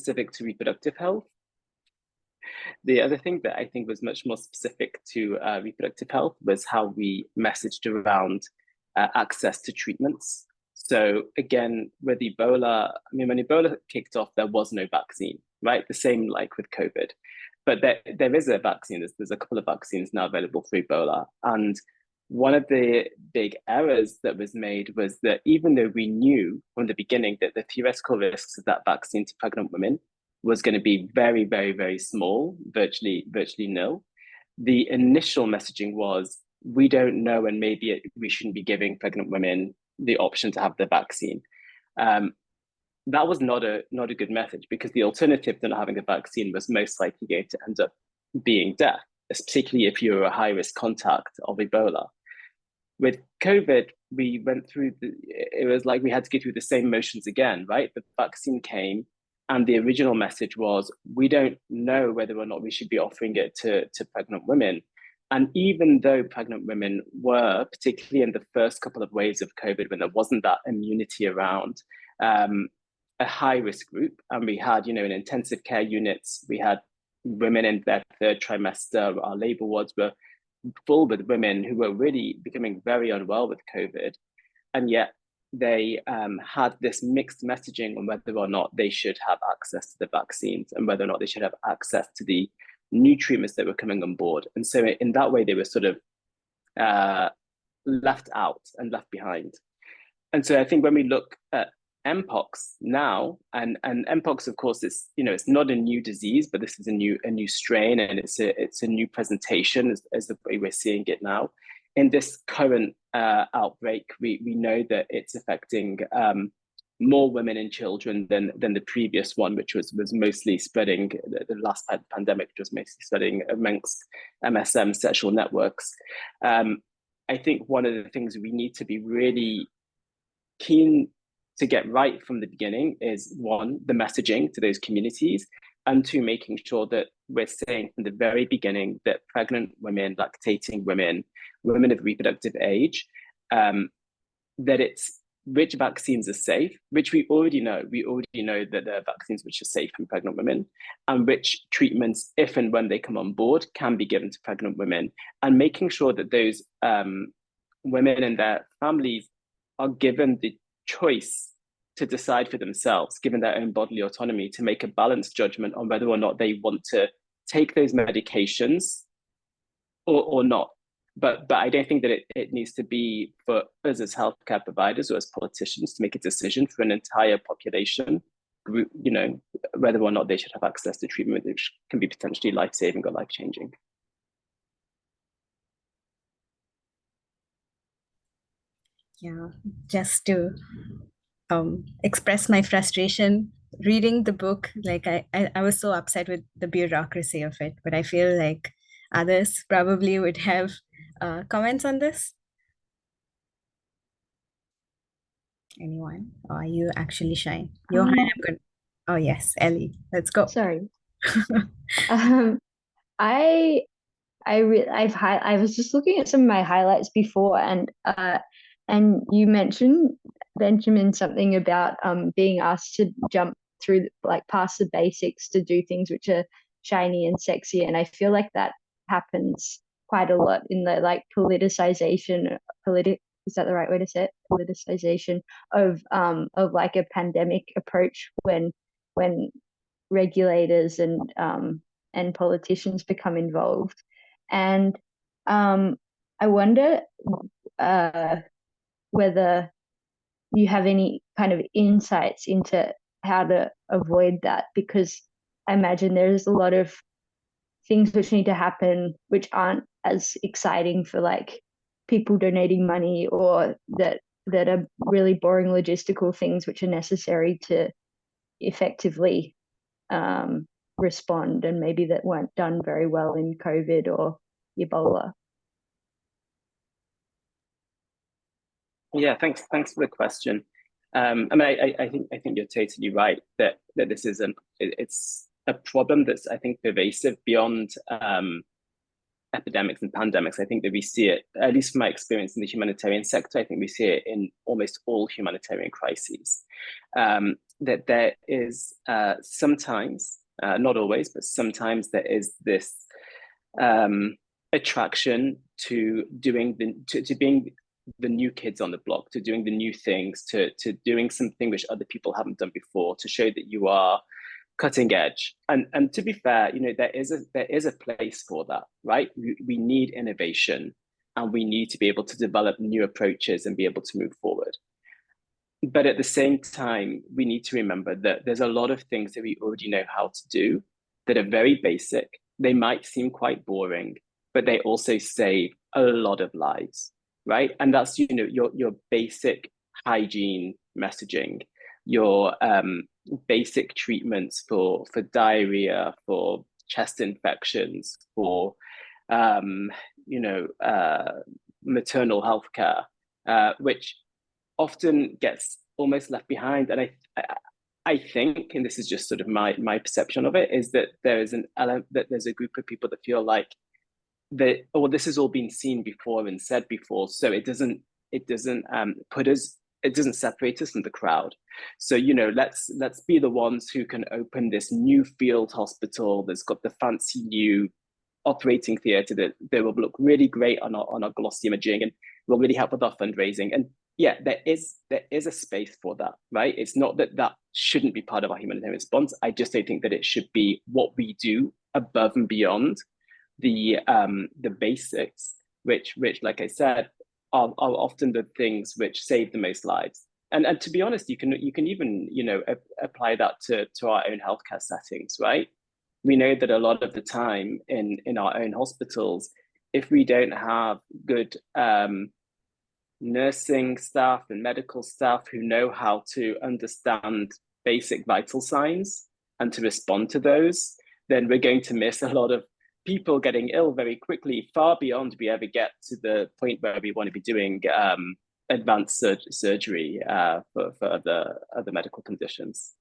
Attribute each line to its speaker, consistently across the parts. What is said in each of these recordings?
Speaker 1: specific to reproductive health. The other thing that I think was much more specific to reproductive health was how we messaged around access to treatments. So again, with Ebola, I mean, when Ebola kicked off, there was no vaccine, right? The same like with COVID. But there is a vaccine. There's a couple of vaccines now available for Ebola. And one of the big errors that was made was that even though we knew from the beginning that the theoretical risks of that vaccine to pregnant women was going to be very, very, very small, virtually nil, the initial messaging was, we don't know, and maybe we shouldn't be giving pregnant women the option to have the vaccine. That was not a good message, because the alternative to not having a vaccine was most likely going to end up being death, particularly if you're a high-risk contact of Ebola. With COVID, we went through, it was like we had to go through the same motions again, right? The vaccine came, and the original message was, we don't know whether or not we should be offering it to pregnant women. And even though pregnant women were, particularly in the first couple of waves of COVID, when there wasn't that immunity around, a high-risk group, and we had, in intensive care units, we had women in their third trimester, our labor wards were full with women who were really becoming very unwell with COVID. And yet they had this mixed messaging on whether or not they should have access to the vaccines and whether or not they should have access to the new treatments that were coming on board. And so in that way, they were sort of left out and left behind. And so I think when we look at Mpox now, and Mpox, of course, is, it's not a new disease, but this is a new strain, and it's a new presentation as the way we're seeing it now. In this current outbreak, we know that it's affecting more women and children than the previous one, which was mostly spreading, the last pandemic, which was mostly spreading amongst MSM sexual networks. I think one of the things we need to be really keen to get right from the beginning is, one, the messaging to those communities, and two, making sure that we're saying from the very beginning that pregnant women, lactating women, women of reproductive age, that it's which vaccines are safe, which we already know. We already know that there are vaccines which are safe in pregnant women, and which treatments, if and when they come on board, can be given to pregnant women, and making sure that those women and their families are given the choice to decide for themselves, given their own bodily autonomy, to make a balanced judgment on whether or not they want to take those medications or not. But I don't think that it needs to be for us as healthcare providers or as politicians to make a decision for an entire population group, whether or not they should have access to treatment, which can be potentially life-saving or life-changing.
Speaker 2: Yeah, just to express my frustration reading the book, like I was so upset with the bureaucracy of it, but I feel like others probably would have comments on this. Anyone? Or are you actually shy? Johan, I'm good. Oh yes, Ellie, let's go.
Speaker 3: Sorry. I was just looking at some of my highlights before, and you mentioned, Benjamin, something about being asked to jump through, like, past the basics to do things which are shiny and sexy, and I feel like that happens quite a lot in the, like, politicization. Is that the right way to say it? Politicization of like a pandemic approach, when regulators and politicians become involved. And I wonder whether you have any kind of insights into how to avoid that, because I imagine there's a lot of things which need to happen which aren't as exciting for, like, people donating money, or that are really boring logistical things which are necessary to effectively respond, and maybe that weren't done very well in COVID or Ebola.
Speaker 1: Yeah, thanks for the question. I mean, I think you're totally right that this is it's a problem that's, I think, pervasive beyond epidemics and pandemics. I think that we see it, at least from my experience in the humanitarian sector, I think we see it in almost all humanitarian crises. that there is sometimes, not always, but sometimes there is this attraction to doing to being the new kids on the block, to doing the new things, to doing something which other people haven't done before, to show that you are cutting edge. And to be fair, there is a place for that, right? We need innovation, and we need to be able to develop new approaches and be able to move forward. But at the same time, we need to remember that there's a lot of things that we already know how to do that are very basic. They might seem quite boring, but they also save a lot of lives, right? And that's, your basic hygiene messaging, your basic treatments for diarrhea, for chest infections, for maternal health care, which often gets almost left behind. And I think, and this is just sort of my perception of it, is that there is an element, that there's a group of people that feel like that, oh, this has all been seen before and said before, so it doesn't separate us from the crowd. So let's be the ones who can open this new field hospital that's got the fancy new operating theatre that will look really great on our glossy imaging and will really help with our fundraising. And yeah, there is a space for that, right? It's not that shouldn't be part of our humanitarian response. I just don't think that it should be what we do above and beyond the basics, which, like I said, are often the things which save the most lives. And to be honest, you can even apply that to our own healthcare settings, right? We know that a lot of the time in our own hospitals, if we don't have good nursing staff and medical staff who know how to understand basic vital signs and to respond to those, then we're going to miss a lot of people getting ill very quickly, far beyond we ever get to the point where we want to be doing advanced surgery for other medical conditions.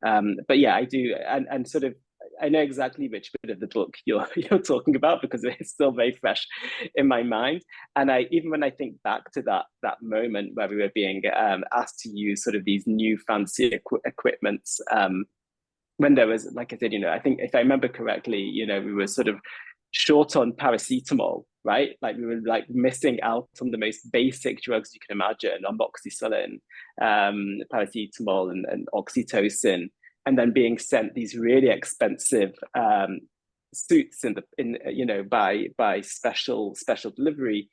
Speaker 1: But yeah, I do, and sort of, I know exactly which bit of the book you're talking about, because it's still very fresh in my mind. And even when I think back to that moment where we were being asked to use sort of these new fancy equipments, when there was, like I said, I think if I remember correctly, we were sort of short on paracetamol, right? Like we were like missing out on the most basic drugs you can imagine, amoxicillin, paracetamol, and oxytocin. And then being sent these really expensive suits by special delivery,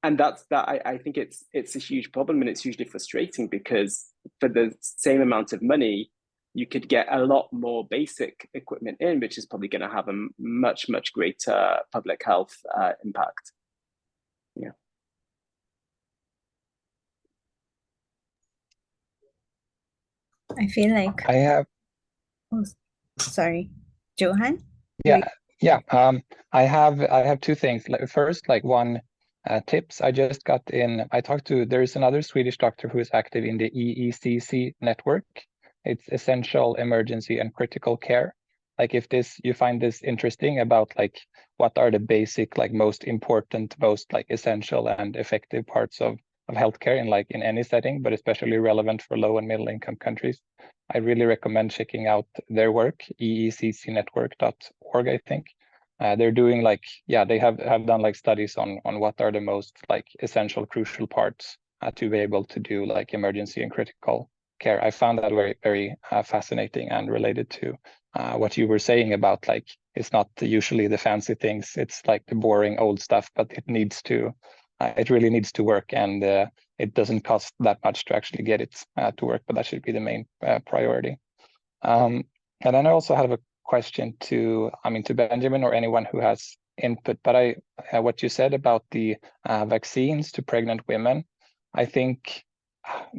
Speaker 1: and I think it's a huge problem, and it's hugely frustrating, because for the same amount of money, you could get a lot more basic equipment in, which is probably going to have a much greater public health impact. Yeah.
Speaker 2: I feel like
Speaker 4: I have.
Speaker 2: Oh, sorry, Johan.
Speaker 4: Yeah. I have two things. First, like one tips I just got in. There is another Swedish doctor who is active in the EECC network. It's Essential Emergency and Critical Care. Like if you find this interesting about like what are the basic, like most important, most like essential and effective parts of healthcare in any setting, but especially relevant for low and middle income countries, I really recommend checking out their work, eeccnetwork.org, I think. They're doing they have done like studies on what are the most like essential, crucial parts to be able to do like emergency and critical care. I found that very, very fascinating and related to what you were saying about like it's not usually the fancy things, it's like the boring old stuff, but it really needs to work, and it doesn't cost that much to actually get it to work, but that should be the main priority. And then I also have a question to Benjamin or anyone who has input, but what you said about the vaccines to pregnant women, I think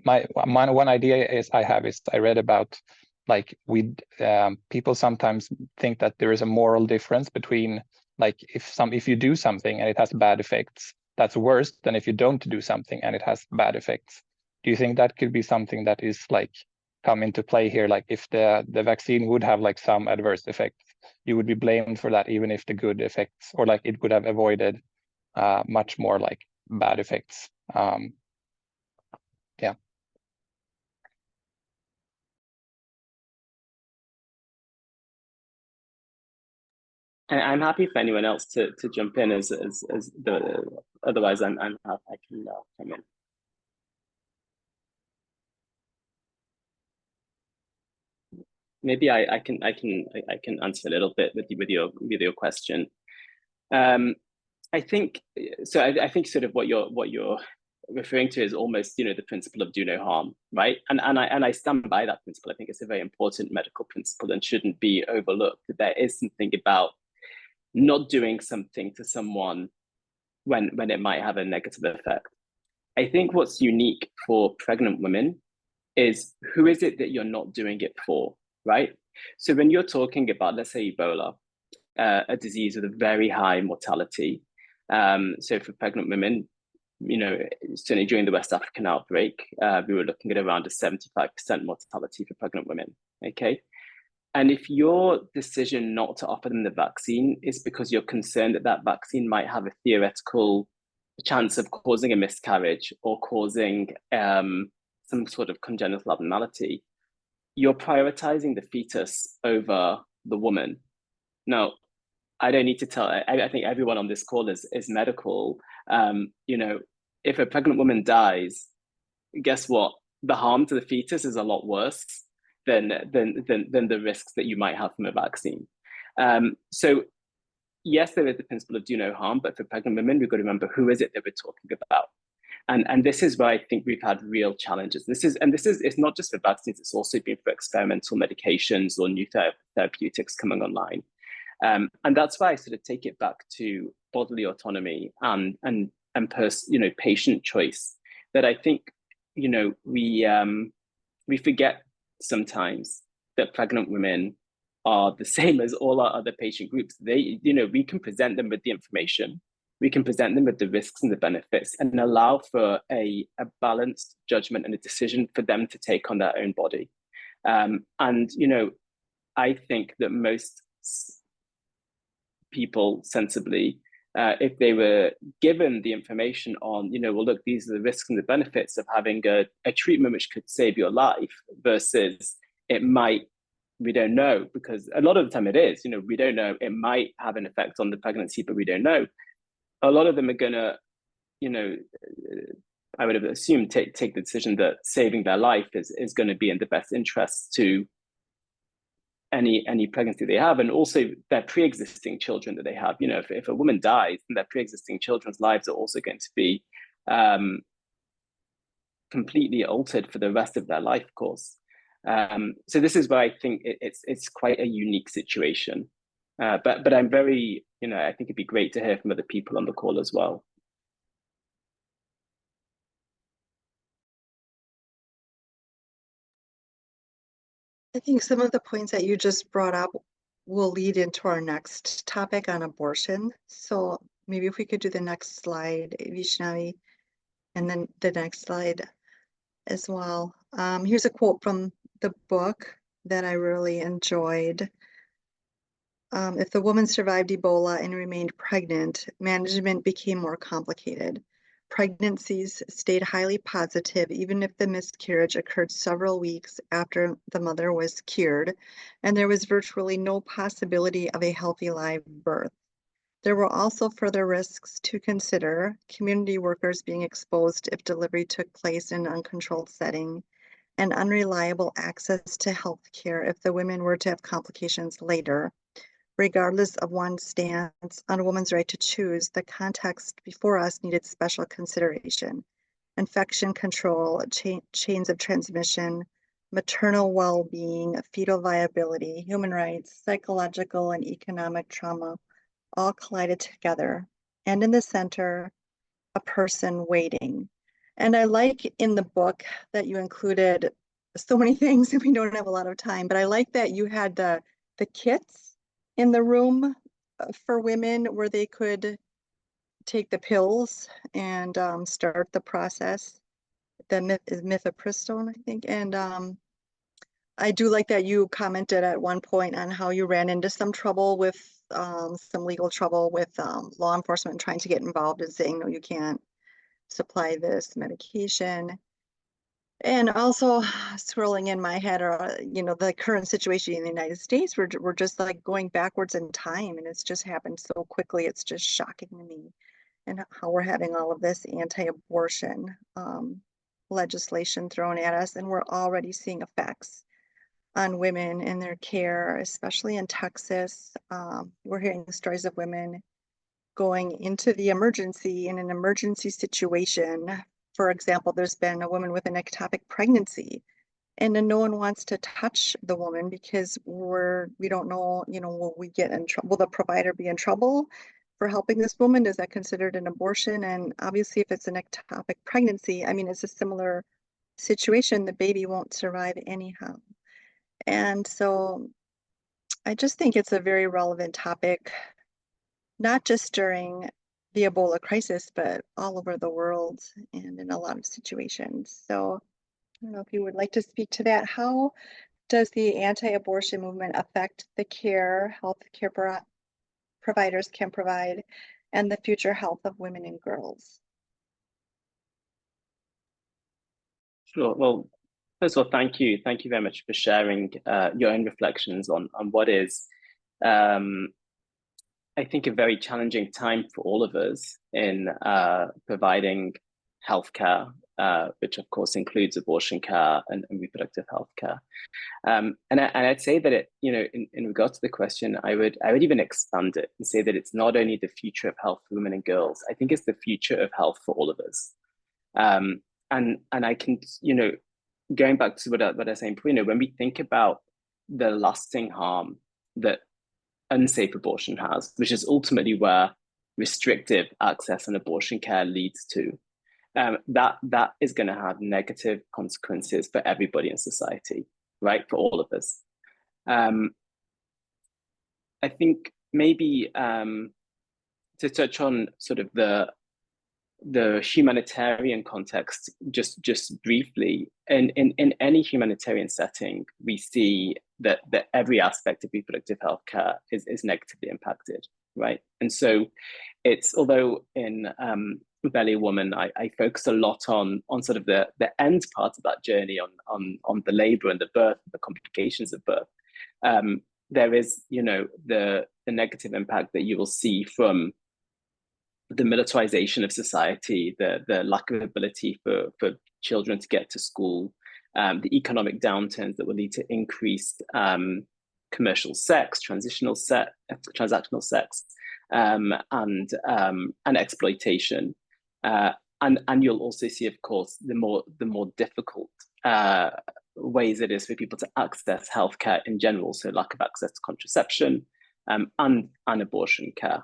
Speaker 4: my one idea I read about like people sometimes think that there is a moral difference between like if you do something and it has bad effects, that's worse than if you don't do something and it has bad effects. Do you think that could be something that is like come into play here? Like if the vaccine would have like some adverse effects, you would be blamed for that, even if the good effects, or like it could have avoided much more like bad effects. Yeah.
Speaker 1: And I'm happy for anyone else to jump in as the, otherwise I'm happy, I can come in. Maybe I can answer a little bit with your question. I think so. I think sort of what you're referring to is almost, you know, the principle of do no harm, right? And I stand by that principle. I think it's a very important medical principle and shouldn't be overlooked. There is something about not doing something to someone when it might have a negative effect. I think what's unique for pregnant women is who is it that you're not doing it for, right? So when you're talking about, let's say, Ebola, a disease with a very high mortality. So for pregnant women, you know, certainly during the West African outbreak, we were looking at around a 75% mortality for pregnant women. Okay. And if your decision not to offer them the vaccine is because you're concerned that that vaccine might have a theoretical chance of causing a miscarriage or causing some sort of congenital abnormality, you're prioritizing the fetus over the woman. Now, I don't need to tell, I think everyone on this call is medical. You know, if a pregnant woman dies, guess what? The harm to the fetus is a lot worse than the risks that you might have from a vaccine. So yes, there is the principle of do no harm, but for pregnant women, we've got to remember who is it that we're talking about. And this is where I think we've had real challenges. This is it's not just for vaccines, it's also been for experimental medications or new therapeutics coming online. And that's why I sort of take it back to bodily autonomy and patient choice. That I think, you know, we forget sometimes that pregnant women are the same as all our other patient groups. They, you know, we can present them with the information, we can present them with the risks and the benefits, and allow for a balanced judgment and a decision for them to take on their own body. And you know, I think that most people sensibly, if they were given the information on, you know, well, look, these are the risks and the benefits of having a treatment which could save your life versus it might, we don't know, because a lot of the time it is, you know, we don't know, it might have an effect on the pregnancy, but we don't know. A lot of them are gonna, you know, I would have assumed take the decision that saving their life is going to be in the best interest to any pregnancy they have, and also their pre-existing children that they have. You know, if a woman dies, then their pre-existing children's lives are also going to be completely altered for the rest of their life course. So this is where I think it's quite a unique situation. But I'm very, you know, I think it'd be great to hear from other people on the call as well.
Speaker 5: I think some of the points that you just brought up will lead into our next topic on abortion. So maybe if we could do the next slide, Vishnavi, and then the next slide as well. Here's a quote from the book that I really enjoyed. If the woman survived Ebola and remained pregnant, management became more complicated. Pregnancies stayed highly positive even if the miscarriage occurred several weeks after the mother was cured, and there was virtually no possibility of a healthy live birth. There were also further risks to consider: community workers being exposed if delivery took place in an uncontrolled setting, and unreliable access to health care if the women were to have complications later. Regardless of one's stance on a woman's right to choose, the context before us needed special consideration: infection control, chains of transmission, maternal well-being, fetal viability, human rights, psychological and economic trauma, all collided together. And in the center, a person waiting. And I like in the book that you included so many things, and we don't have a lot of time, but I like that you had the kits in the room for women where they could take the pills and start the process. The mifepristone, I think. And I do like that you commented at one point on how you ran into some trouble with some legal trouble with law enforcement trying to get involved and saying, no, you can't supply this medication. And also swirling in my head are, the current situation in the United States, we're just like going backwards in time, and it's just happened so quickly. It's just shocking to me. And how we're having all of this anti-abortion legislation thrown at us, and we're already seeing effects on women and their care, especially in Texas. We're hearing stories of women going into the emergency in an emergency situation. For example, there's been a woman with an ectopic pregnancy, and then no one wants to touch the woman because we don't know, will we get in trouble? Will the provider be in trouble for helping this woman? Is that considered an abortion? And obviously, if it's an ectopic pregnancy, I mean, it's a similar situation. The baby won't survive anyhow. And so I just think it's a very relevant topic, not just during the Ebola crisis, but all over the world and in a lot of situations. So I don't know if you would like to speak to that. How does the anti-abortion movement affect the care healthcare providers can provide and the future health of women and girls?
Speaker 1: Sure. Well, first of all, thank you. Thank you very much for sharing your own reflections on what is, I think, a very challenging time for all of us in providing healthcare, which of course includes abortion care and reproductive health care. And I'd say that in regards to the question, I would even expand it and say that it's not only the future of health for women and girls. I think it's the future of health for all of us. And I can, going back to what I was saying, when we think about the lasting harm that unsafe abortion has, which is ultimately where restrictive access and abortion care leads to, that is going to have negative consequences for everybody in society, right? For all of us. I think maybe to touch on sort of the humanitarian context, just briefly, in any humanitarian setting, we see that every aspect of reproductive health care is negatively impacted, right? And so it's, although in Belly Woman, I focus a lot on sort of the end part of that journey, on the labor and the birth, the complications of birth. There is, the negative impact that you will see from the militarization of society, the lack of ability for children to get to school, the economic downturns that will lead to increased commercial sex, transactional sex, and exploitation. And you'll also see, of course, the more difficult ways it is for people to access healthcare in general. So lack of access to contraception and abortion care.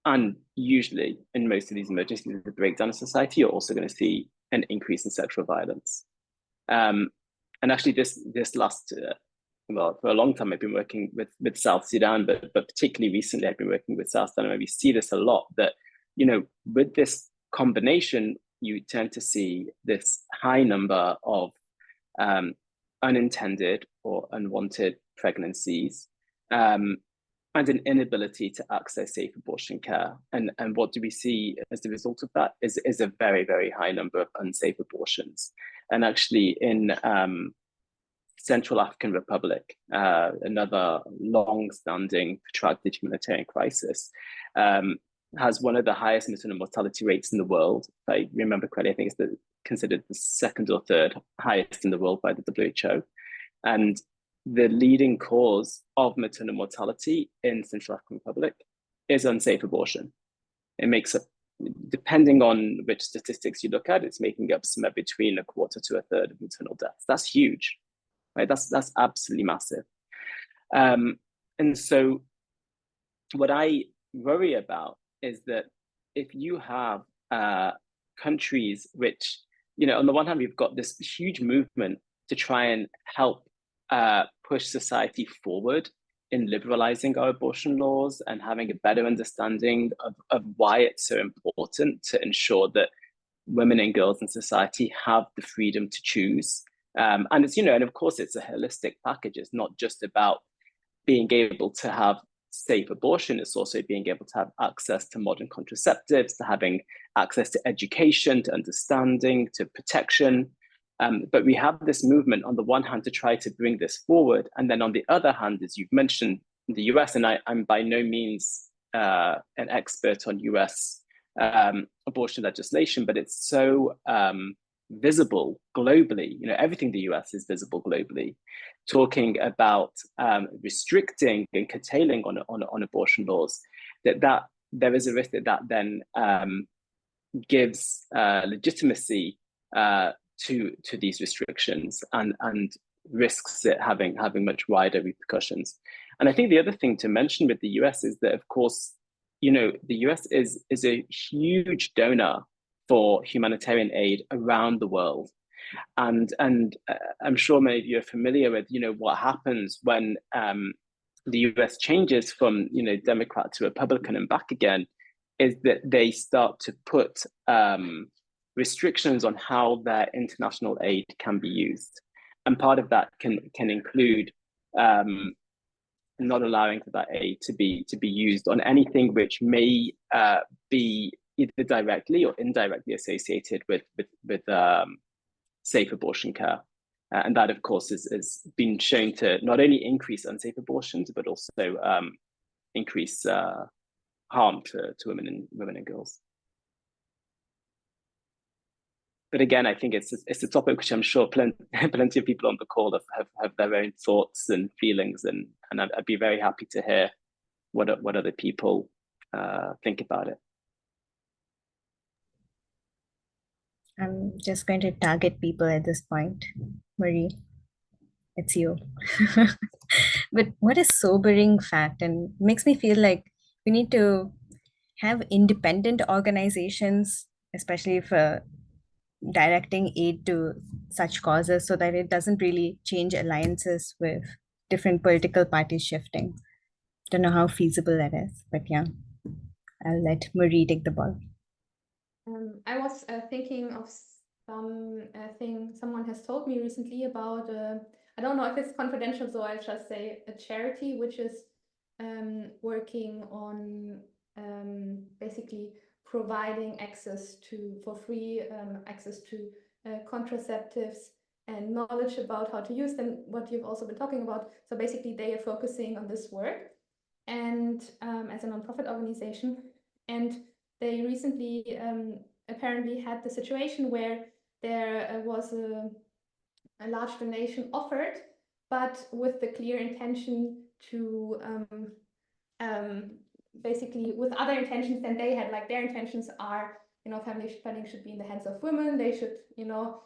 Speaker 1: And usually, in most of these emergencies, the breakdown of society, you're also going to see an increase in sexual violence. And actually, this last, well, for a long time, I've been working with South Sudan, but particularly recently, I've been working with South Sudan, and we see this a lot, that, with this combination, you tend to see this high number of unintended or unwanted pregnancies, and an inability to access safe abortion care. And what do we see as the result of that is a very, very high number of unsafe abortions. And actually in Central African Republic, another long-standing protracted humanitarian crisis, has one of the highest maternal mortality rates in the world. If I remember correctly, I think it's considered the second or third highest in the world by the WHO. And the leading cause of maternal mortality in Central African Republic is unsafe abortion. It makes up, depending on which statistics you look at, it's making up somewhere between a quarter to a third of maternal deaths. That's huge, right? That's absolutely massive. And so what I worry about is that if you have countries which, on the one hand, we've got this huge movement to try and help push society forward in liberalizing our abortion laws and having a better understanding of why it's so important to ensure that women and girls in society have the freedom to choose. And it's, and of course, it's a holistic package. It's not just about being able to have safe abortion. It's also being able to have access to modern contraceptives, to having access to education, to understanding, to protection. But we have this movement on the one hand to try to bring this forward. And then on the other hand, as you've mentioned, in the US, and I'm by no means an expert on US abortion legislation, but it's so visible globally. You know, everything in the US is visible globally, talking about restricting and curtailing on abortion laws, that there is a risk that then gives legitimacy to these restrictions and risks it having much wider repercussions. And I think the other thing to mention with the US is that, of course, you know, the US is a huge donor for humanitarian aid around the world. And I'm sure many of you are familiar with, you know, what happens when the US changes from, you know, Democrat to Republican and back again, is that they start to put restrictions on how their international aid can be used. And part of that can include not allowing for that aid to be used on anything which may be either directly or indirectly associated with safe abortion care. And that, of course, has been shown to not only increase unsafe abortions, but also increase harm to women and girls. But again, I think it's a topic which I'm sure plenty of people on the call have their own thoughts and feelings, and I'd be very happy to hear what other people think about it.
Speaker 2: I'm just going to target people at this point. Marie, it's you. But what a sobering fact, and makes me feel like we need to have independent organizations, especially for directing aid to such causes, so that it doesn't really change alliances with different political parties shifting. Don't know how feasible that is, but yeah, I'll let Marie take the ball.
Speaker 6: I was thinking of something someone has told me recently about, I don't know if it's confidential, so I'll just say a charity which is working on basically providing access for free access to contraceptives and knowledge about how to use them, what you've also been talking about. So basically they are focusing on this work, and as a nonprofit organization, and they recently apparently had the situation where there was a large donation offered, but with the clear intention to basically with other intentions than they had. Like their intentions are, you know, family planning should be in the hands of women, they should, you know,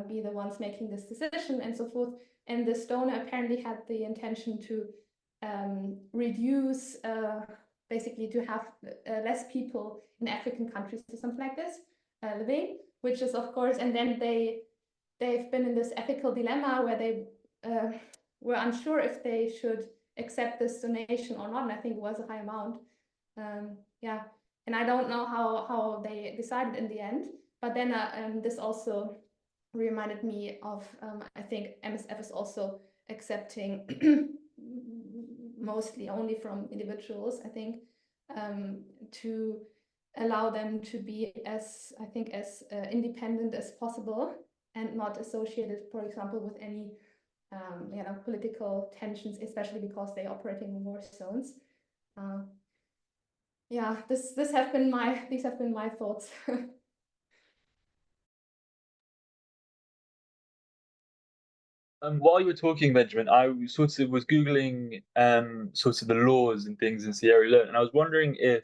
Speaker 6: be the ones making this decision and so forth. And this donor apparently had the intention to reduce, basically to have less people in African countries or something like this living, which is of course, and then they've been in this ethical dilemma where they were unsure if they should accept this donation or not, and I think it was a high amount. Yeah, and I don't know how they decided in the end, but then this also reminded me of, I think MSF is also accepting mostly only from individuals, I think, to allow them to be as, I think, as independent as possible and not associated, for example, with any you know, political tensions, especially because they operate in war zones. Yeah, these have been my thoughts.
Speaker 7: While you were talking, Benjamin, I sort of was Googling sort of the laws and things in Sierra Leone, and I was wondering if,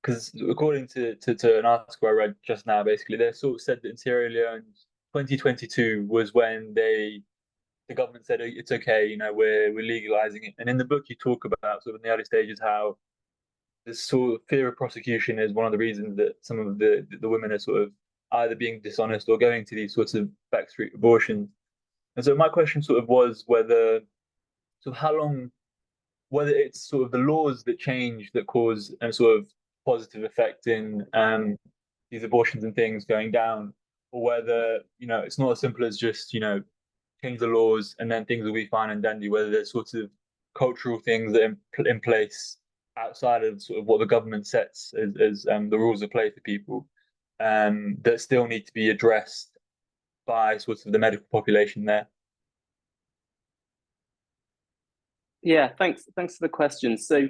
Speaker 7: because according to an article I read just now, basically, they sort of said that in Sierra Leone, 2022 was when the government said, "Oh, it's okay, you know, we're legalizing it." And in the book, you talk about sort of in the early stages how this sort of fear of prosecution is one of the reasons that some of the women are sort of either being dishonest or going to these sorts of backstreet abortions. And so my question sort of was whether, so how long, whether it's sort of the laws that change that cause a sort of positive effect in these abortions and things going down, or whether, you know, it's not as simple as just, you know, change the laws and then things will be fine and dandy, whether there's sort of cultural things that are in place outside of sort of what the government sets as the rules of play for people, that still need to be addressed by sort of the medical population there?
Speaker 1: Yeah, thanks for the question. So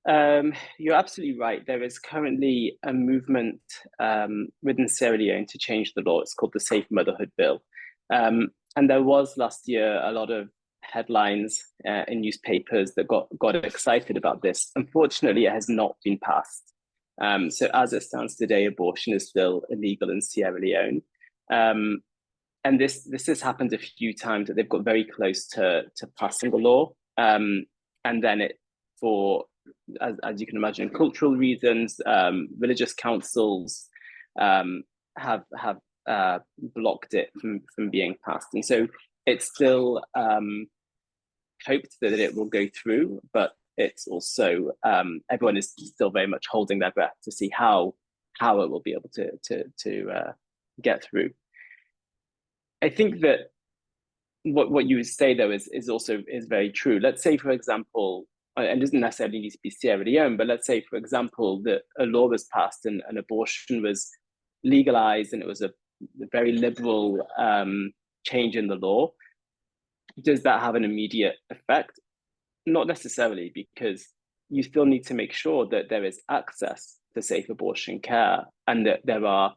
Speaker 1: you're absolutely right. There is currently a movement within Sierra Leone to change the law. It's called the Safe Motherhood Bill. And there was last year a lot of headlines in newspapers that got excited about this. Unfortunately, it has not been passed. So as it stands today, abortion is still illegal in Sierra Leone. And this has happened a few times that they've got very close to passing the law. And then as you can imagine, cultural reasons, religious councils have blocked it from being passed. And so it's still hoped that it will go through, but it's also everyone is still very much holding their breath to see how it will be able to get through. I think that what you would say though is very true. Let's say, for example, and it doesn't necessarily need to be Sierra Leone, but let's say, for example, that a law was passed and abortion was legalized, and it was a very liberal change in the law. Does that have an immediate effect? Not necessarily, because you still need to make sure that there is access to safe abortion care, and that there are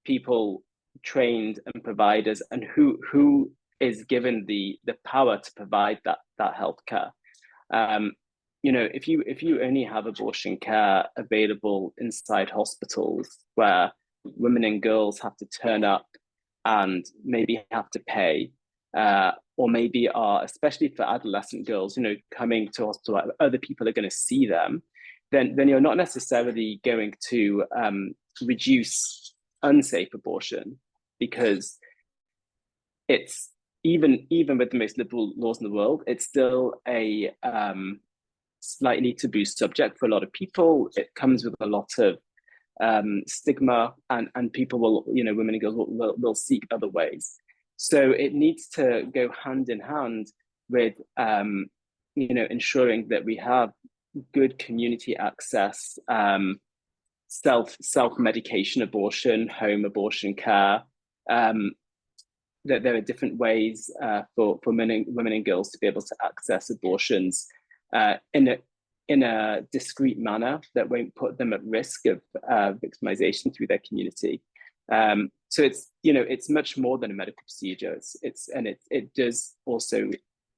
Speaker 1: people trained and providers, and who is given the power to provide that healthcare. If you only have abortion care available inside hospitals where women and girls have to turn up and maybe have to pay, or maybe are, especially for adolescent girls, coming to hospital, other people are going to see them, then you're not necessarily going to reduce unsafe abortion, because it's even with the most liberal laws in the world, it's still a slightly taboo subject for a lot of people. It comes with a lot of stigma, and people will, women and girls will seek other ways. So it needs to go hand in hand with ensuring that we have good community access, self-medication abortion, home abortion care, that there are different ways for women and girls to be able to access abortions in a discreet manner that won't put them at risk of victimization through their community. So it's much more than a medical procedure. It does also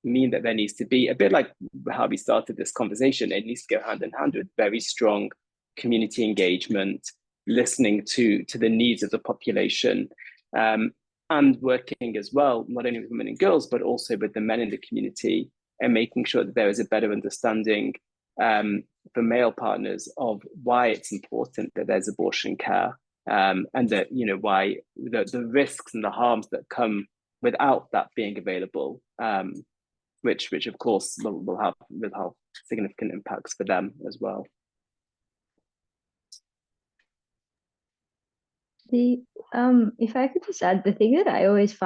Speaker 1: mean that there needs to be, a bit like how we started this conversation, it needs to go hand in hand with very strong community engagement, listening to the needs of the population, and working as well, not only with women and girls, but also with the men in the community, and making sure that there is a better understanding for male partners of why it's important that there's abortion care, and that why the risks and the harms that come without that being available, which of course will have significant impacts for them as well.
Speaker 3: If I could just add, the thing that I always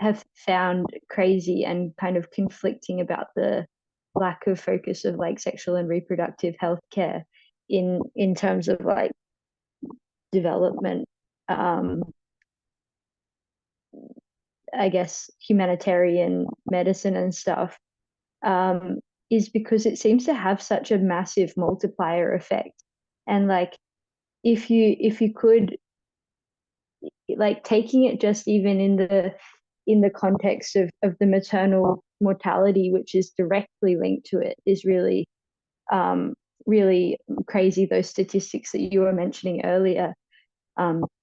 Speaker 3: have found crazy and kind of conflicting about the lack of focus of like sexual and reproductive health care in terms of like development, I guess humanitarian medicine and stuff, is because it seems to have such a massive multiplier effect. And like if you could, like, taking it just even in the context of the maternal mortality, which is directly linked to it, is really really crazy, those statistics that you were mentioning earlier,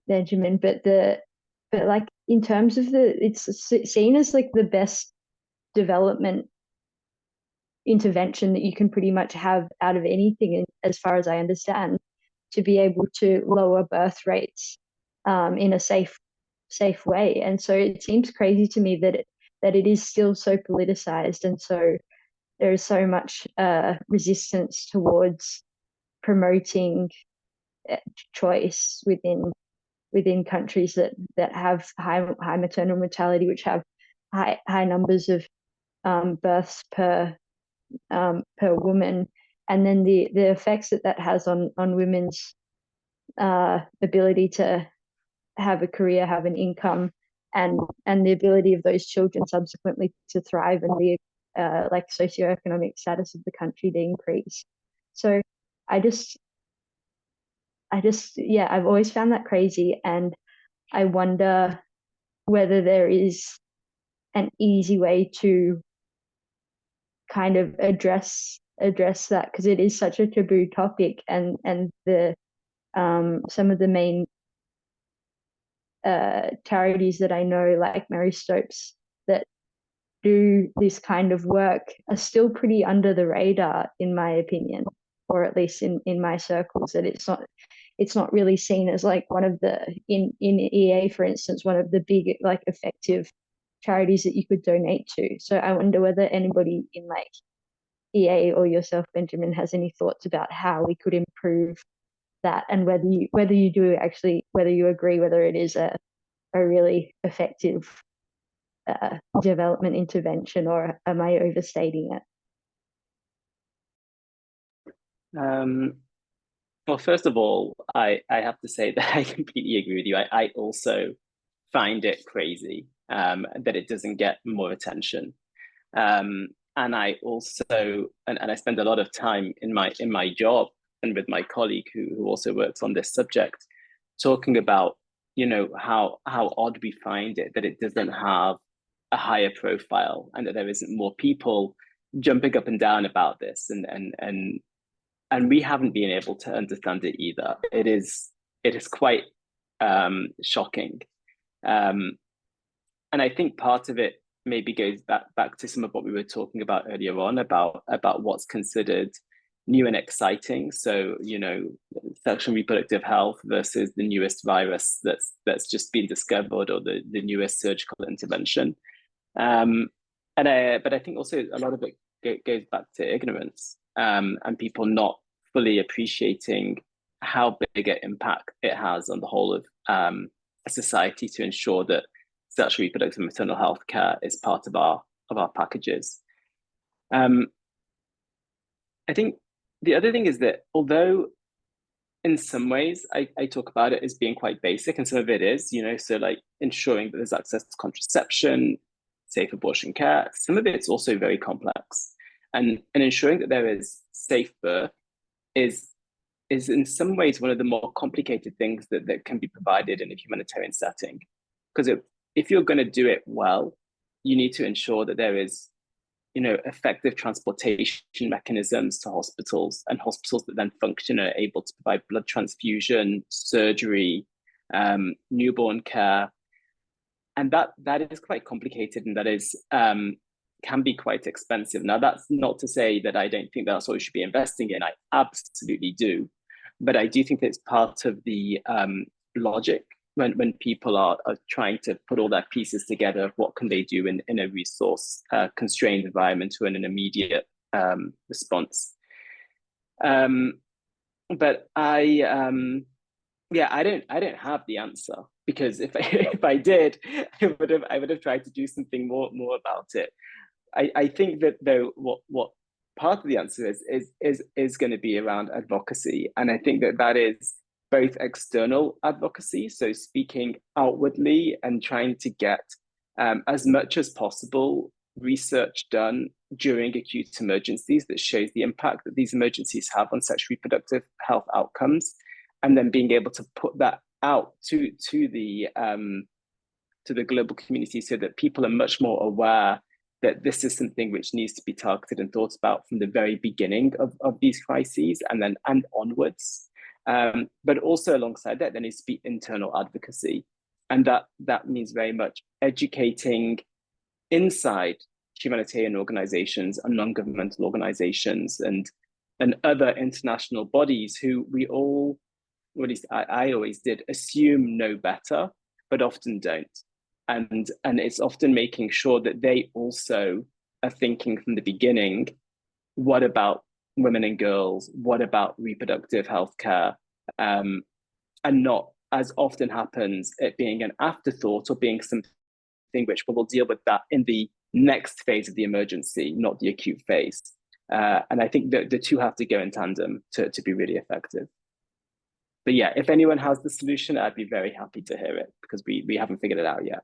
Speaker 3: Benjamin. But like in terms of it's seen as like the best development intervention that you can pretty much have out of anything, as far as I understand, to be able to lower birth rates in a safe way. And so it seems crazy to me that it is still so politicized, and so there is so much resistance towards promoting choice within countries that have high maternal mortality, which have high numbers of births per woman, and then the effects that has on women's ability to have a career, have an income, and the ability of those children subsequently to thrive, and the like socioeconomic status of the country to increase. So I just yeah, I've always found that crazy, and I wonder whether there is an easy way to kind of address that, because it is such a taboo topic, and the some of the main charities that I know, like Mary Stopes, that do this kind of work are still pretty under the radar, in my opinion, or at least in my circles, that it's not really seen as like one of the, in EA, for instance, one of the big, like, effective charities that you could donate to. So I wonder whether anybody in like EA or yourself, Benjamin, has any thoughts about how we could improve that, and whether you do actually, whether you agree whether it is a really effective development intervention, or am I overstating it?
Speaker 1: Well, first of all, I have to say that I completely agree with you. I also find it crazy that it doesn't get more attention. And I also, and I spend a lot of time in my job and with my colleague who also works on this subject, talking about, you know, how odd we find it that it doesn't have a higher profile, and that there isn't more people jumping up and down about this, and we haven't been able to understand it either. It is quite shocking, and I think part of it maybe goes back to some of what we were talking about earlier on about what's considered new and exciting. So, you know, sexual and reproductive health versus the newest virus that's just been discovered, or the newest surgical intervention. But I think also a lot of it goes back to ignorance, and people not fully appreciating how big an impact it has on the whole of a society to ensure that sexual, reproductive, and maternal health care is part of our packages. I think the other thing is that although in some ways I talk about it as being quite basic, and some of it is, you know, so like ensuring that there's access to contraception, safe abortion care, some of it's also very complex. And ensuring that there is safe birth is in some ways one of the more complicated things that can be provided in a humanitarian setting. Because if you're going to do it well, you need to ensure that there is, you know, effective transportation mechanisms to hospitals, and hospitals that then function are able to provide blood transfusion, surgery, newborn care. And that is quite complicated, and that is can be quite expensive. Now, that's not to say that I don't think that's what we should be investing in. I absolutely do. But I do think that it's part of the logic when people are trying to put all their pieces together of what can they do in a resource constrained environment or in an immediate response. But I don't have the answer, because if I did, I would have tried to do something more about it. I think that though what part of the answer is going to be around advocacy, and I think that is both external advocacy, so speaking outwardly and trying to get as much as possible research done during acute emergencies that shows the impact that these emergencies have on sexual reproductive health outcomes, and then being able to put that out to the global community, so that people are much more aware that this is something which needs to be targeted and thought about from the very beginning of these crises, and onwards. But also alongside that, there needs to be internal advocacy, and that means very much educating inside humanitarian organizations and non-governmental organizations and other international bodies who we all, or at least I always did, assume know better, but often don't. And it's often making sure that they also are thinking from the beginning, what about women and girls? What about reproductive health care? And not, as often happens, it being an afterthought or being something which we'll deal with that in the next phase of the emergency, not the acute phase. And I think that the two have to go in tandem to be really effective. But yeah, if anyone has the solution, I'd be very happy to hear it, because we haven't figured it out yet.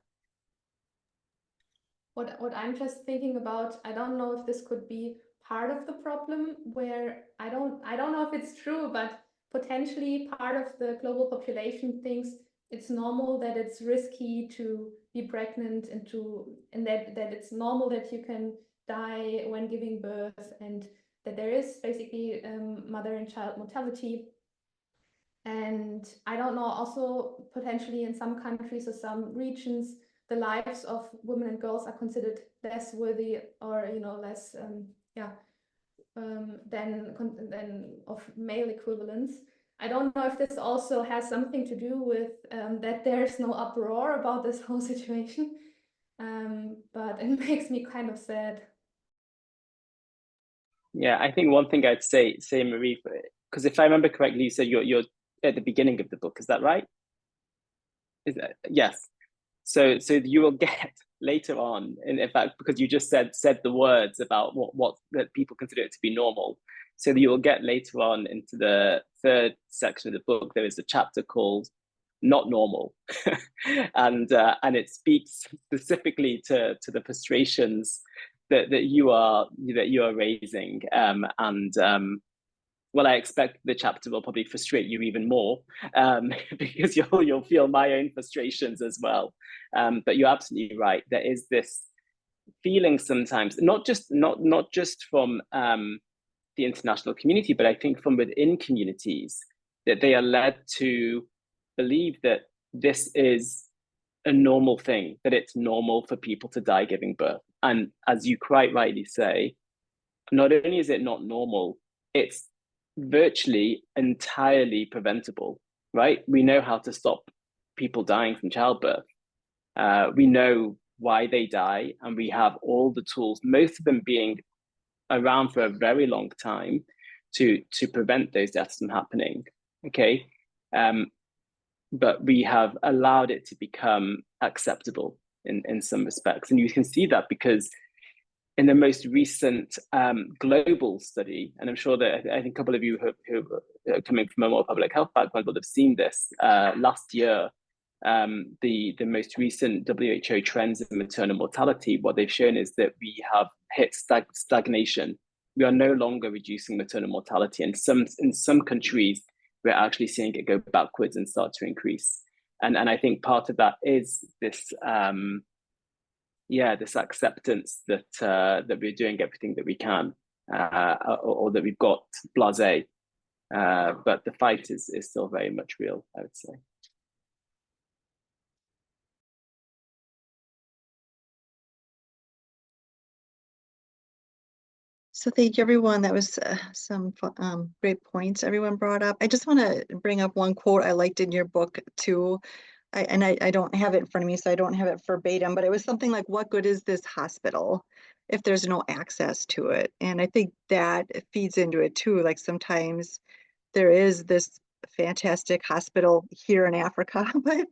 Speaker 6: What I'm just thinking about, I don't know if this could be part of the problem, where I don't know if it's true, but potentially part of the global population thinks it's normal, that it's risky to be pregnant, and that it's normal that you can die when giving birth, and that there is basically mother and child mortality. And I don't know, also potentially in some countries or some regions, the lives of women and girls are considered less worthy, or less than of male equivalents. I don't know if this also has something to do with that there's no uproar about this whole situation, but it makes me kind of sad.
Speaker 1: Yeah, I think one thing I'd say, Marie, because if I remember correctly, you said you're at the beginning of the book. Is that right? Yes. So you will get later on, in fact, because you just said the words about what that people consider it to be normal. So you will get later on into the third section of the book, there is a chapter called "Not Normal," and it speaks specifically to the frustrations that you are raising, well, I expect the chapter will probably frustrate you even more, because you'll feel my own frustrations as well. But you're absolutely right. There is this feeling sometimes, not just from the international community, but I think from within communities, that they are led to believe that this is a normal thing, that it's normal for people to die giving birth. And as you quite rightly say, not only is it not normal, it's virtually entirely preventable, right? We know how to stop people dying from childbirth. We know why they die, and we have all the tools, most of them being around for a very long time, to prevent those deaths from happening. Okay, but we have allowed it to become acceptable in some respects, and you can see that because in the most recent global study, and I'm sure that I think a couple of you who are coming from a more public health background will have seen this last year, the most recent WHO trends in maternal mortality, what they've shown is that we have hit stagnation. We are no longer reducing maternal mortality. And in some countries, we're actually seeing it go backwards and start to increase. And I think part of that is this this acceptance that we're doing everything that we can, or that we've got blasé, but the fight is still very much real, I would say.
Speaker 5: So thank you, everyone. That was some great points everyone brought up. I just want to bring up one quote I liked in your book too. I don't have it in front of me, so I don't have it verbatim, but it was something like, what good is this hospital if there's no access to it? And I think that feeds into it too. Like sometimes there is this fantastic hospital here in Africa, but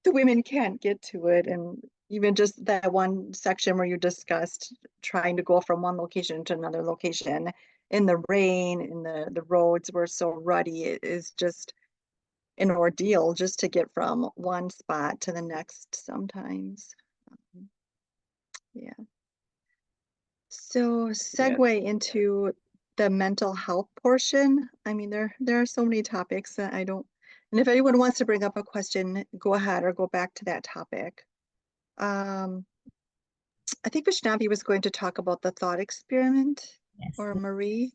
Speaker 5: the women can't get to it. And even just that one section where you discussed trying to go from one location to another location in the rain, in the roads were so ruddy, it is just an ordeal just to get from one spot to the next sometimes. Yeah. So segue into the mental health portion. I mean, there are so many topics that I don't, and if anyone wants to bring up a question, go ahead or go back to that topic. I think Vaishnavi was going to talk about the thought experiment,
Speaker 2: Yes.
Speaker 5: or Marie.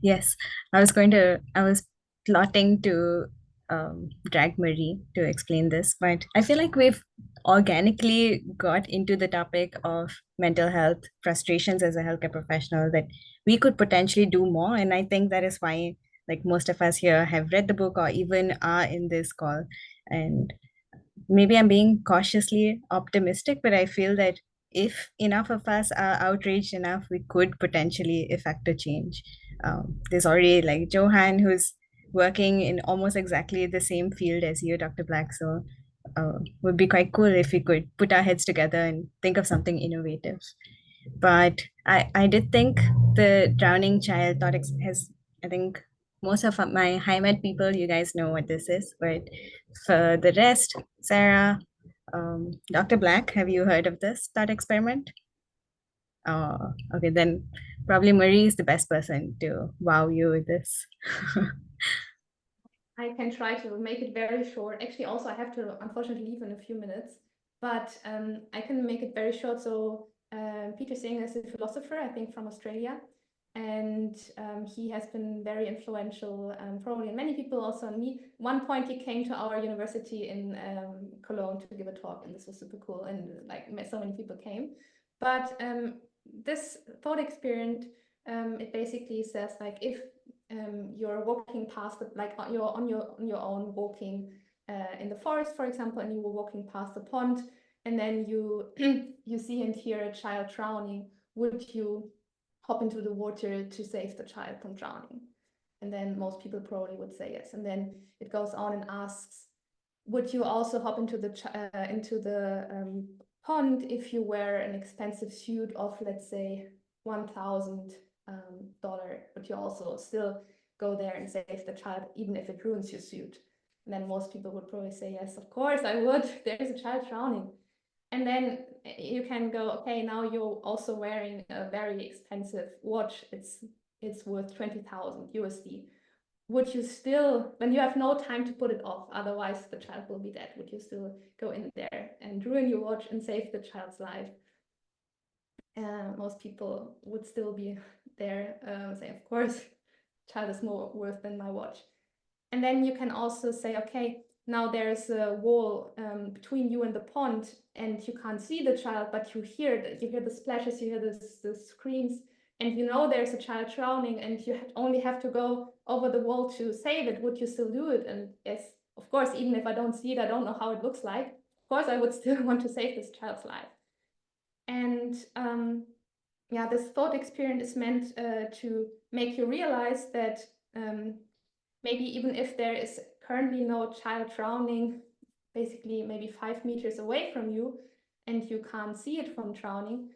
Speaker 2: Yes, I was plotting to drag Marie to explain this, but I feel like we've organically got into the topic of mental health frustrations as a healthcare professional, that we could potentially do more. And I think that is why, like, most of us here have read the book or even are in this call. And maybe I'm being cautiously optimistic, but I feel that if enough of us are outraged enough, we could potentially effect a change. There's already like Johan, who's working in almost exactly the same field as you, Dr. Black. So would be quite cool if we could put our heads together and think of something innovative. But I did think the drowning child thought has, I think most of my high med people, you guys know what this is, but for the rest, Sarah, Dr. Black, have you heard of this thought experiment? Oh, okay, then probably Marie is the best person to wow you with this.
Speaker 6: I can try to make it very short. Actually, also I have to unfortunately leave in a few minutes, but I can make it very short. So Peter Singer is a philosopher, I think from Australia, and he has been very influential, probably in many people, also on me. One point he came to our university in Cologne to give a talk, and this was super cool, and like so many people came. But this thought experiment, it basically says like if you're walking past the, like you're on your own walking in the forest, for example, and you were walking past the pond, and then you you see and hear a child drowning, would you hop into the water to save the child from drowning? And then most people probably would say yes. And then it goes on and asks, would you also hop into the pond if you wear an expensive suit of, let's say, $1,000, but you also still go there and save the child, even if it ruins your suit? And then most people would probably say, yes, of course I would. There's a child drowning. And then you can go, okay, now you're also wearing a very expensive watch. It's worth 20,000 USD. Would you still, when you have no time to put it off, otherwise the child will be dead, would you still go in there and ruin your watch and save the child's life? Most people would still be there, say, of course, child is more worth than my watch. And then you can also say, okay, now there's a wall between you and the pond, and you can't see the child, but you hear the splashes, you hear the screams, and you know there's a child drowning, and you only have to go over the wall to save it. Would you still do it? And yes, of course, even if I don't see it, I don't know how it looks like, of course I would still want to save this child's life. And yeah, this thought experiment is meant to make you realize that maybe even if there is currently no child drowning, basically maybe 5 meters away from you, and you can't see it from drowning,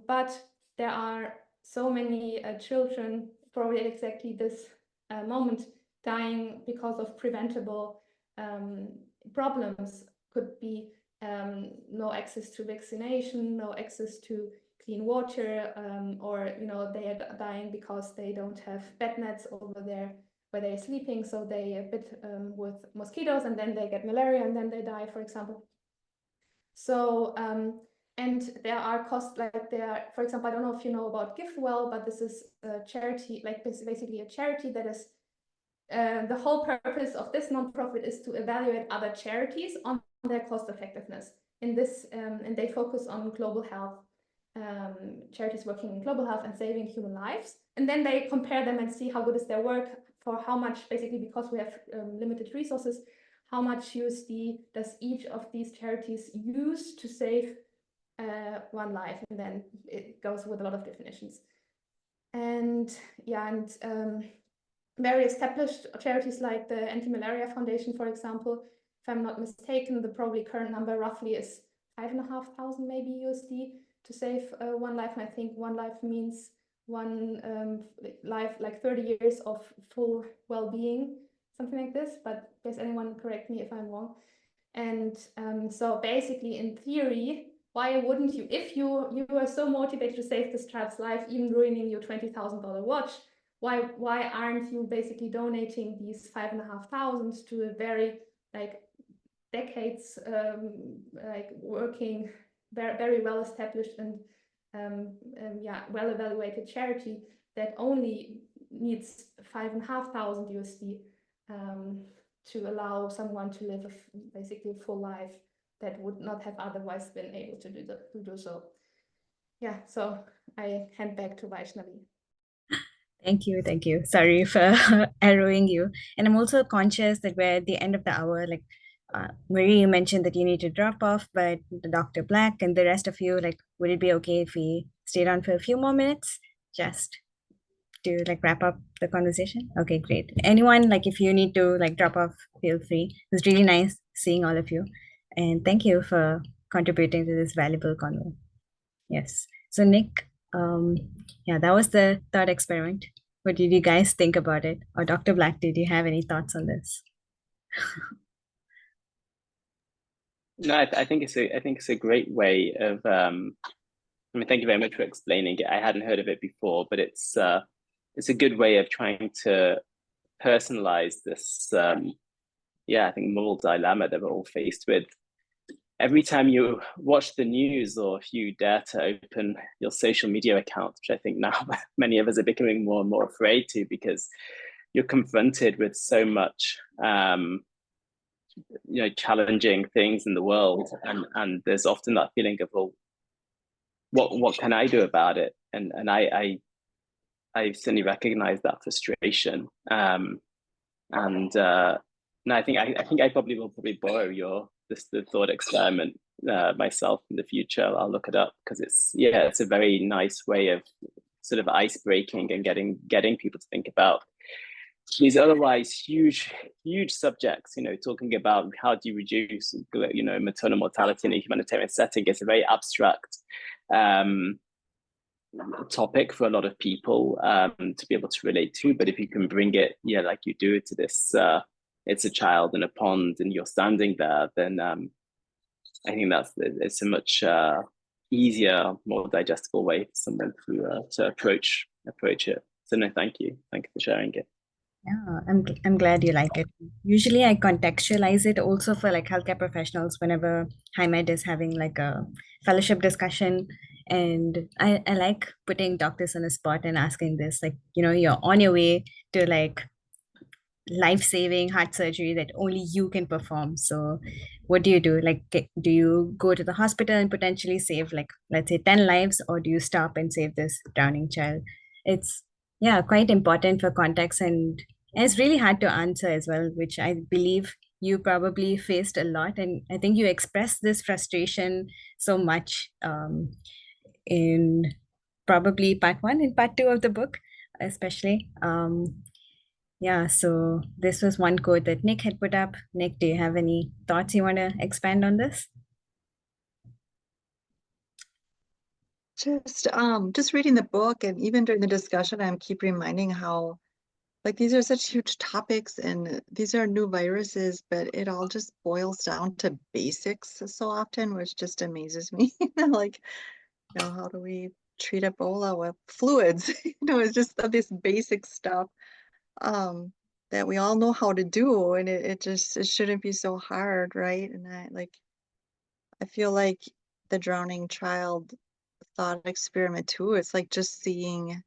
Speaker 6: but there are so many children, probably at exactly this moment, dying because of preventable problems. Could be no access to vaccination, no access to clean water, or they are dying because they don't have bed nets over there where they're sleeping, so they are bit with mosquitoes, and then they get malaria, and then they die, for example. So and there are costs, like for example, I don't know if you know about GiveWell, but this is a charity, like basically a charity that is the whole purpose of this nonprofit is to evaluate other charities on their cost effectiveness in this, and they focus on global health, charities working in global health and saving human lives. And then they compare them and see how good is their work, for how much, basically, because we have limited resources, how much USD does each of these charities use to save one life? And then it goes with a lot of definitions. And yeah, and very established charities like the Anti-Malaria Foundation, for example, if I'm not mistaken, the probably current number roughly is 5,500 maybe USD to save one life. And I think one life means one life, like 30 years of full well-being, something like this. But does anyone correct me if I'm wrong? And so basically, in theory, why wouldn't you, if you are so motivated to save this child's life, even ruining your $20,000 watch, why aren't you basically donating these 5,500 to a very, like, decades like working, very well established and yeah, well evaluated charity that only needs 5,500 USD to allow someone to live basically a full life that would not have otherwise been able to do so. Yeah, so I hand back to Vaishnavi.
Speaker 2: Thank you. Thank you. Sorry for arrowing you. And I'm also conscious that we're at the end of the hour. Like Marie, you mentioned that you need to drop off, but Dr. Black and the rest of you, like, would it be okay if we stayed on for a few more minutes? Just to like wrap up the conversation? Okay, great. Anyone, like if you need to like drop off, feel free. It was really nice seeing all of you. And thank you for contributing to this valuable convo. Yes. So Nick, yeah, that was the third experiment. What did you guys think about it? Or Dr. Black, did you have any thoughts on this?
Speaker 1: No, I think it's a great way of. I mean, thank you very much for explaining it. I hadn't heard of it before, but it's a good way of trying to personalize this. I think moral dilemma that we're all faced with. Every time you watch the news, or if you dare to open your social media account, which I think now many of us are becoming more and more afraid to, because you're confronted with so much challenging things in the world, and there's often that feeling of, well, what can I do about it? And I certainly recognize that frustration. And I think I probably will borrow the thought experiment myself in the future. I'll look it up, because it's a very nice way of sort of ice breaking and getting people to think about these otherwise huge subjects. Talking about how do you reduce maternal mortality in a humanitarian setting is a very abstract topic for a lot of people to be able to relate to. But if you can bring it, like you do, to this, it's a child in a pond and you're standing there, then I think it's a much easier, more digestible way for someone to approach it. So no, thank you for sharing it.
Speaker 2: Yeah, I'm glad you like it. Usually I contextualize it also for like healthcare professionals whenever HiMed is having like a fellowship discussion. And I like putting doctors on the spot and asking this, like, you're on your way to like life-saving heart surgery that only you can perform. So what do you do? Like, do you go to the hospital and potentially save, like, let's say 10 lives, or do you stop and save this drowning child? It's quite important for context, and it's really hard to answer as well, which I believe you probably faced a lot. And I think you expressed this frustration so much in probably part 1 and part 2 of the book, especially. So this was one quote that Nick had put up. Nick, do you have any thoughts you want to expand on this?
Speaker 5: Just reading the book, and even during the discussion, I'm keep reminding how, like, these are such huge topics and these are new viruses, but it all just boils down to basics so often, which just amazes me. Like, how do we treat Ebola with fluids? It's just this basic stuff that we all know how to do, and it shouldn't be so hard, right? And I feel like the drowning child thought experiment too. It's like just seeing,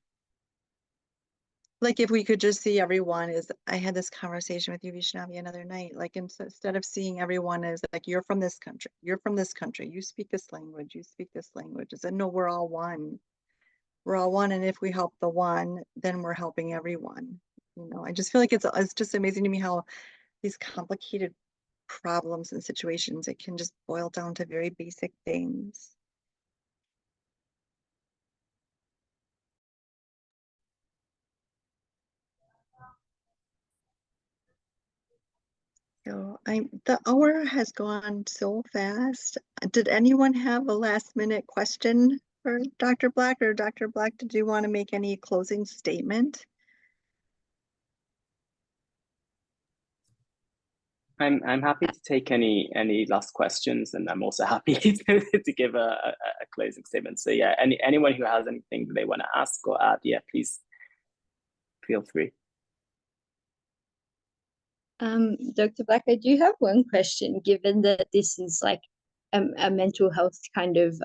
Speaker 5: like, if we could just see everyone as, I had this conversation with you, Vishnavi, another night, like, instead of seeing everyone as like, you're from this country, you speak this language, it's no, we're all one. And if we help the one, then we're helping everyone. I just feel like it's just amazing to me how these complicated problems and situations, it can just boil down to very basic things. So the hour has gone so fast. Did anyone have a last minute question for Dr. Black? Or Dr. Black, did you want to make any closing statement?
Speaker 1: I'm happy to take any last questions, and I'm also happy to give a closing statement. So yeah, anyone who has anything that they want to ask or add, please feel free.
Speaker 3: Dr. Black, I do have one question, given that this is like a mental health kind of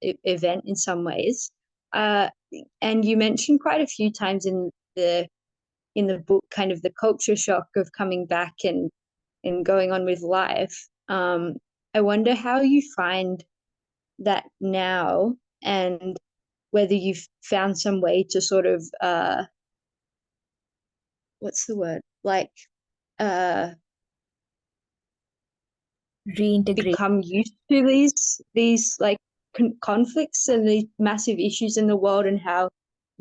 Speaker 3: event in some ways. And you mentioned quite a few times in the book kind of the culture shock of coming back and going on with life. I wonder how you find that now, and whether you've found some way to sort of what's the word, like
Speaker 2: Reintegrate.
Speaker 3: become used to these like conflicts and these massive issues in the world, and how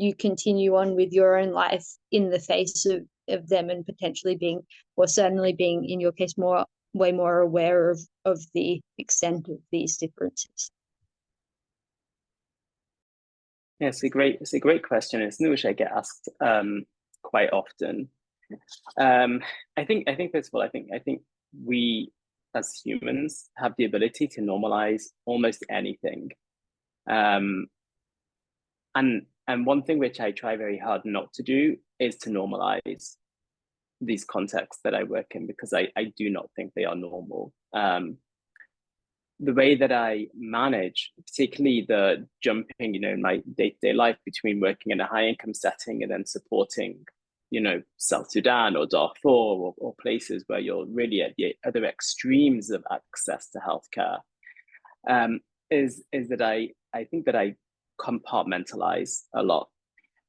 Speaker 3: you continue on with your own life in the face of them, and potentially being, or certainly being in your case, way more aware of the extent of these differences?
Speaker 1: Yeah, it's a great question. It's something which I get asked quite often. I think first of all, I think we as humans have the ability to normalize almost anything. And one thing which I try very hard not to do is to normalize these contexts that I work in, because I do not think they are normal. The way that I manage, particularly the jumping, in my day-to-day life between working in a high income setting and then supporting, South Sudan or Darfur or places where you're really at the other extremes of access to healthcare, is that I think that I compartmentalize a lot.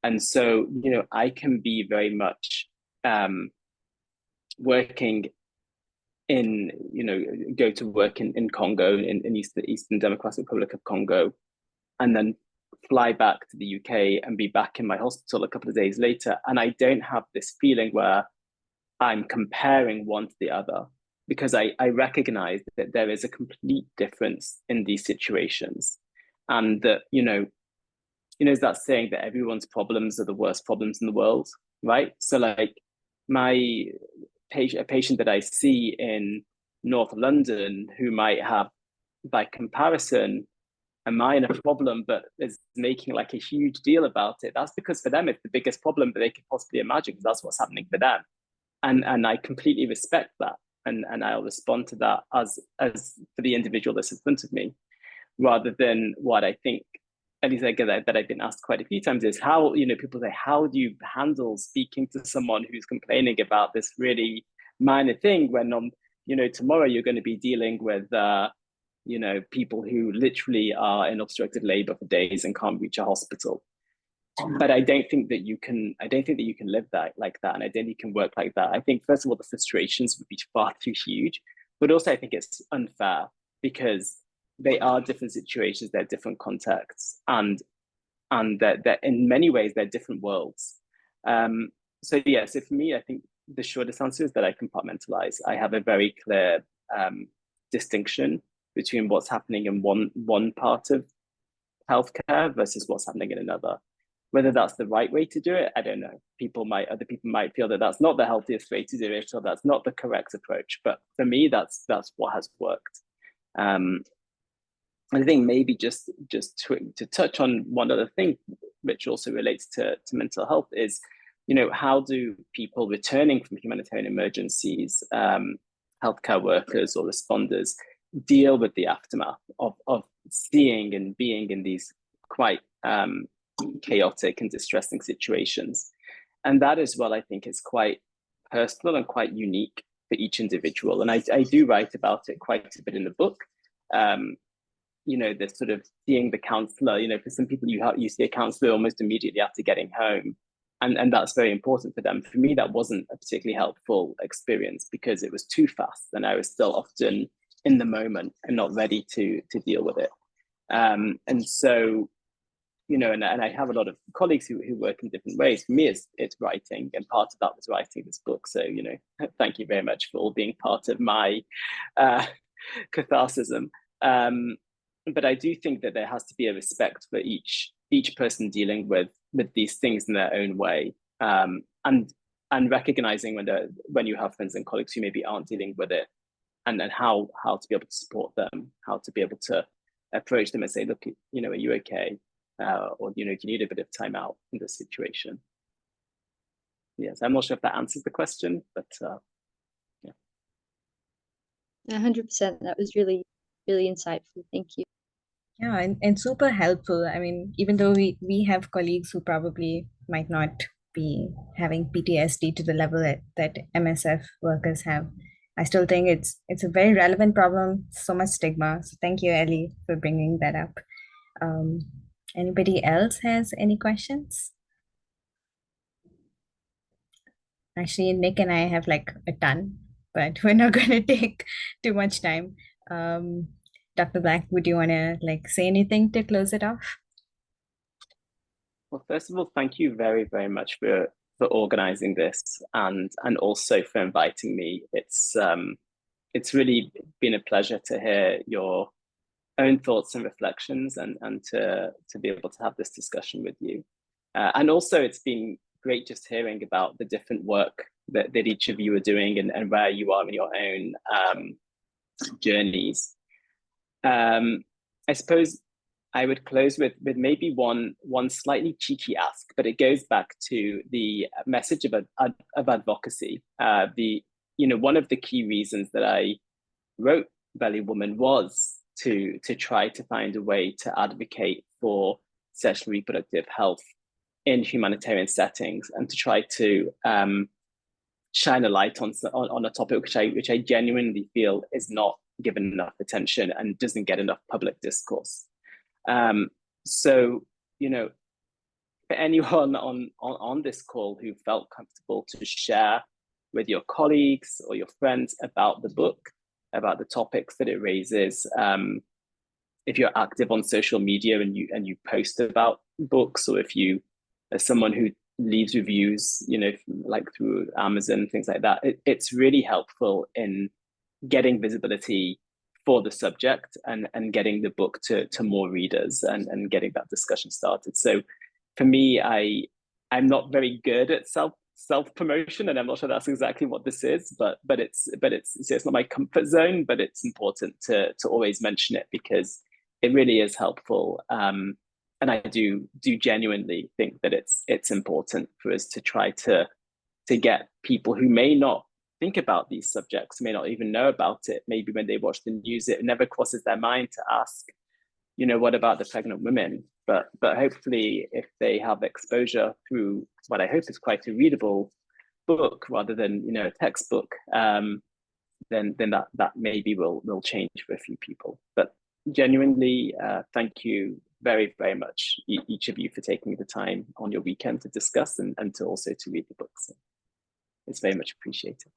Speaker 1: And so, I can be very much working in, go to work in Congo, in Eastern Democratic Republic of Congo, and then fly back to the UK and be back in my hospital a couple of days later. And I don't have this feeling where I'm comparing one to the other, because I recognize that there is a complete difference in these situations. And that, is that saying that everyone's problems are the worst problems in the world, right? So like a patient that I see in North London who might have, by comparison, a minor problem, but is making like a huge deal about it, that's because for them it's the biggest problem that they could possibly imagine, because that's what's happening for them. And I completely respect that. And I'll respond to that as for the individual that's in front of me, rather than what I think, at least I get that I've been asked quite a few times, is how, people say, how do you handle speaking to someone who's complaining about this really minor thing when tomorrow you're going to be dealing with people who literally are in obstructed labor for days and can't reach a hospital. But I don't think that you can live that like that, and I don't think you can work like that. I think first of all the frustrations would be far too huge, but also I think it's unfair, because they are different situations, they're different contexts, and that in many ways they're different worlds. So for me, I think the shortest answer is that I compartmentalize. I have a very clear distinction between what's happening in one part of healthcare versus what's happening in another. Whether that's the right way to do it, I don't know. Other people might feel that that's not the healthiest way to do it, or that's not the correct approach. But for me, that's what has worked. I think maybe just to touch on one other thing, which also relates to mental health, is, how do people returning from humanitarian emergencies, healthcare workers or responders, deal with the aftermath of seeing and being in these quite chaotic and distressing situations? And that as well, I think, is quite personal and quite unique for each individual. And I do write about it quite a bit in the book. The sort of seeing the counselor, for some people you see a counselor almost immediately after getting home. And that's very important for them. For me, that wasn't a particularly helpful experience, because it was too fast and I was still often in the moment and not ready to deal with it. And so, and I have a lot of colleagues who work in different ways. For me, it's writing, and part of that was writing this book. So, thank you very much for all being part of my catharsism. But I do think that there has to be a respect for each person dealing with these things in their own way, and recognizing when you have friends and colleagues who maybe aren't dealing with it, and then how to be able to support them, how to be able to approach them and say, look, are you okay? Or do you need a bit of time out in this situation? Yes, I'm not sure if that answers the question, but yeah.
Speaker 3: 100%. That was really, really insightful. Thank you.
Speaker 2: Yeah, and super helpful. I mean, even though we have colleagues who probably might not be having PTSD to the level that MSF workers have, I still think it's a very relevant problem, so much stigma. So thank you, Ellie, for bringing that up. Anybody else has any questions? Actually, Nick and I have like a ton, but we're not going to take too much time. Dr. Black, would you want to say anything to close it off?
Speaker 1: Well, first of all, thank you very, very much for organizing this and also for inviting me. It's really been a pleasure to hear your own thoughts and reflections and to be able to have this discussion with you. And also it's been great just hearing about the different work that each of you are doing and where you are in your own journeys. I suppose I would close with maybe one slightly cheeky ask, but it goes back to the message of advocacy. One of the key reasons that I wrote Belly Woman was to try to find a way to advocate for sexual reproductive health in humanitarian settings and to try to shine a light on a topic which I genuinely feel is not given enough attention and doesn't get enough public discourse. So, for anyone on this call who felt comfortable to share with your colleagues or your friends about the book, about the topics that it raises, if you're active on social media and you post about books, or if you are someone who leaves reviews, like through Amazon, things like that, it's really helpful in getting visibility for the subject and getting the book to more readers and getting that discussion started. So for me, I'm not very good at self promotion, and I'm not sure that's exactly what this is, but it's not my comfort zone, but it's important to always mention it because it really is helpful. And I do genuinely think that it's important for us to try to get people who may not think about these subjects, may not even know about it. Maybe when they watch the news, it never crosses their mind to ask, what about the pregnant women? But hopefully, if they have exposure through what I hope is quite a readable book rather than a textbook, then that maybe will change for a few people. But genuinely, thank you very, very much, each of you, for taking the time on your weekend to discuss and to also to read the books. It's very much appreciated.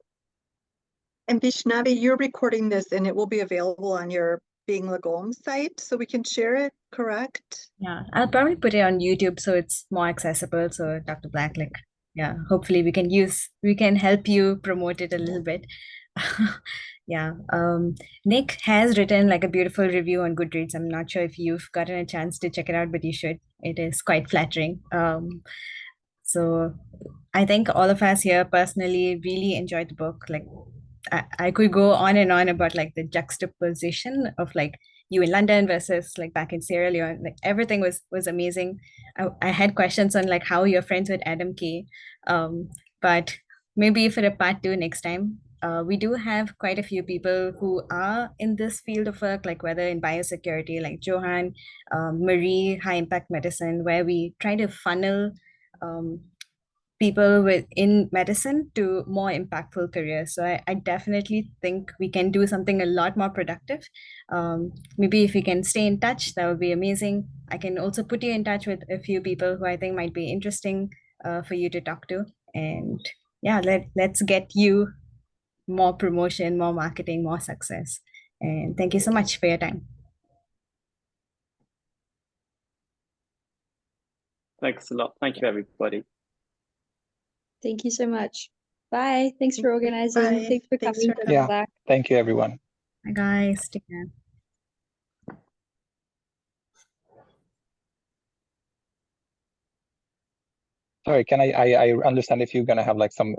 Speaker 5: And Vaishnavi, you're recording this and it will be available on your Being.Lagom site, so we can share it, correct?
Speaker 2: Yeah, I'll probably put it on YouTube so it's more accessible. So Dr. Black, hopefully we can help you promote it a little bit. Yeah. Nick has written a beautiful review on Goodreads. I'm not sure if you've gotten a chance to check it out, but you should. It is quite flattering. So I think all of us here personally really enjoyed the book. I could go on and on about the juxtaposition of you in London versus back in Sierra Leone. Everything was amazing. I had questions on how you're friends with Adam Kay, but maybe for a part 2 next time. We do have quite a few people who are in this field of work, whether in biosecurity, like Johan, Marie, high impact medicine, where we try to funnel people in medicine to more impactful careers. So I definitely think we can do something a lot more productive. Maybe if we can stay in touch, that would be amazing. I can also put you in touch with a few people who I think might be interesting for you to talk to. And yeah, let's get you more promotion, more marketing, more success. And thank you so much for your time.
Speaker 1: Thanks a lot. Thank you, everybody.
Speaker 3: Thank you so much. Bye. Thanks for organizing.
Speaker 5: Bye.
Speaker 3: Thanks for
Speaker 5: Thanks
Speaker 3: coming.
Speaker 5: for
Speaker 4: Yeah.
Speaker 3: Back.
Speaker 4: Thank you, everyone.
Speaker 2: Bye, guys. Take care.
Speaker 4: Sorry, can I understand if you're gonna have some